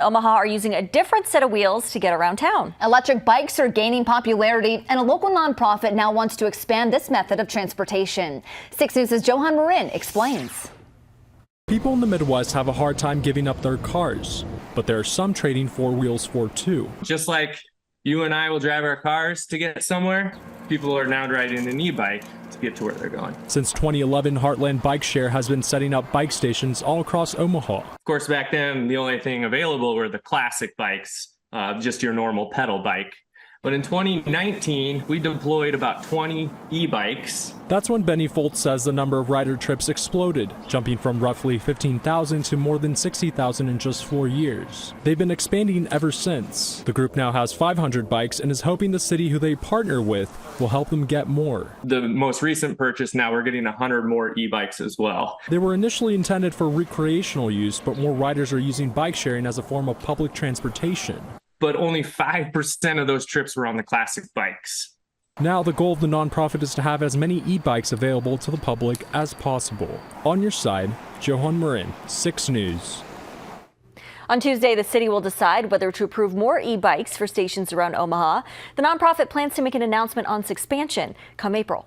Omaha are using a different set of wheels to get around town. Electric bikes are gaining popularity, and a local nonprofit now wants to expand this method of transportation. 6 News' Johan Marin explains. People in the Midwest have a hard time giving up their cars, but there are some trading four wheels for two. Just like you and I will drive our cars to get somewhere, people are now riding an e-bike to get to where they're going. Since 2011, Heartland Bike Share has been setting up bike stations all across Omaha. Of course, back then, the only thing available were the classic bikes, just your normal pedal bike. But in 2019, we deployed about 20 e-bikes. That's when Benny Foltz says the number of rider trips exploded, jumping from roughly 15,000 to more than 60,000 in just 4 years. They've been expanding ever since. The group now has 500 bikes and is hoping the city who they partner with will help them get more. The most recent purchase, now we're getting 100 more e-bikes as well. They were initially intended for recreational use, but more riders are using bike sharing as a form of public transportation. But only 5% of those trips were on the classic bikes. Now the goal of the nonprofit is to have as many e-bikes available to the public as possible. On your side, Johan Marin, 6 News. On Tuesday, the city will decide whether to approve more e-bikes for stations around Omaha. The nonprofit plans to make an announcement on its expansion come April.